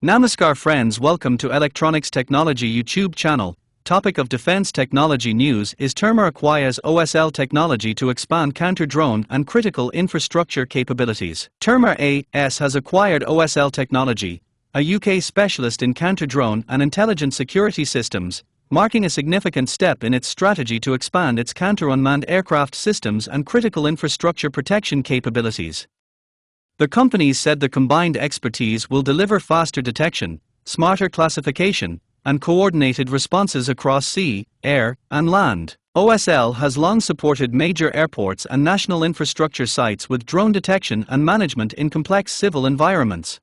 Namaskar friends, welcome to Electronics Technology YouTube channel. Topic of defense technology news is Terma acquires OSL technology to expand counter-drone and critical infrastructure capabilities. Terma A.S. has acquired OSL technology, a UK specialist in counter-drone and intelligent security systems, marking a significant step in its strategy to expand its counter-unmanned aircraft systems and critical infrastructure protection capabilities. The companies said the combined expertise will deliver faster detection, smarter classification, and coordinated responses across sea, air, and land. OSL has long supported major airports and national infrastructure sites with drone detection and management in complex civil environments.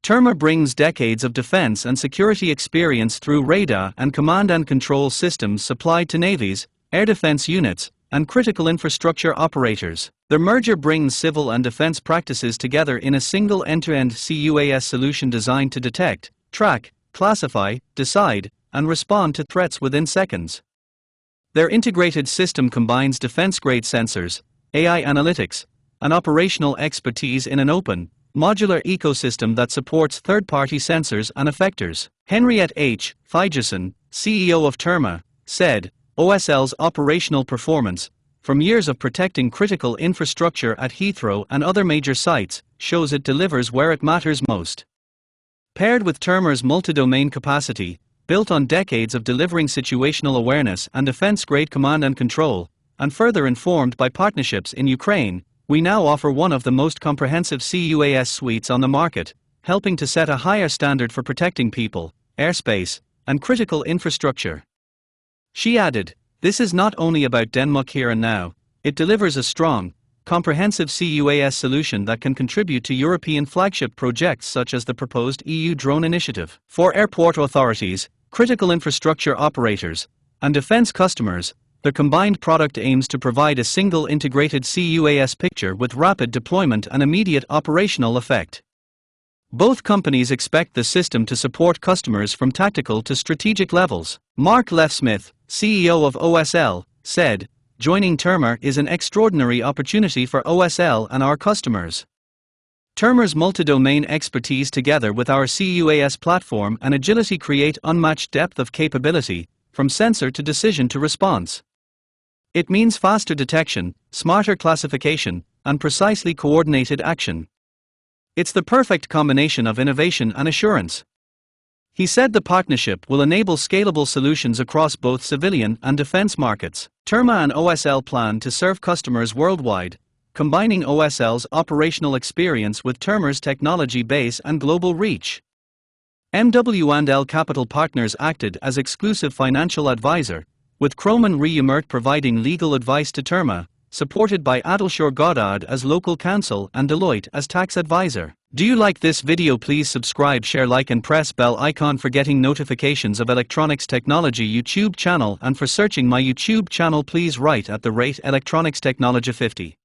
Terma brings decades of defense and security experience through radar and command and control systems supplied to navies, air defense units, and critical infrastructure operators. The merger brings civil and defense practices together in a single end-to-end CUAS solution designed to detect, track, classify, decide, and respond to threats within seconds. Their integrated system combines defense-grade sensors, AI analytics, and operational expertise in an open, modular ecosystem that supports third-party sensors and effectors. Henriette H. Figeson, CEO of Terma, said, OSL's operational performance, from years of protecting critical infrastructure at Heathrow and other major sites, shows it delivers where it matters most. Paired with Terma's multi-domain capacity, built on decades of delivering situational awareness and defense-grade command and control, and further informed by partnerships in Ukraine, we now offer one of the most comprehensive CUAS suites on the market, helping to set a higher standard for protecting people, airspace, and critical infrastructure. She added, "This is not only about Denmark here and now, it delivers a strong, comprehensive CUAS solution that can contribute to European flagship projects such as the proposed EU drone initiative. For airport authorities, critical infrastructure operators, and defense customers, the combined product aims to provide a single integrated CUAS picture with rapid deployment and immediate operational effect." Both companies expect the system to support customers from tactical to strategic levels. Mark Lefsmith, CEO of OSL, said, "Joining Terma is an extraordinary opportunity for OSL and our customers. Terma's multi-domain expertise together with our CUAS platform and agility create unmatched depth of capability, from sensor to decision to response. It means faster detection, smarter classification, and precisely coordinated action. It's the perfect combination of innovation and assurance." He said the partnership will enable scalable solutions across both civilian and defense markets. Terma and OSL plan to serve customers worldwide, combining OSL's operational experience with Terma's technology base and global reach. MW&L Capital Partners acted as exclusive financial advisor, with Kroman Re-Emert providing legal advice to Terma, supported by Adelshore Goddard as local counsel and Deloitte as tax advisor. Do you like this video? Please subscribe, share, like and press bell icon for getting notifications of Electronics Technology YouTube channel, and for searching my YouTube channel please write @Electronics Technology 50.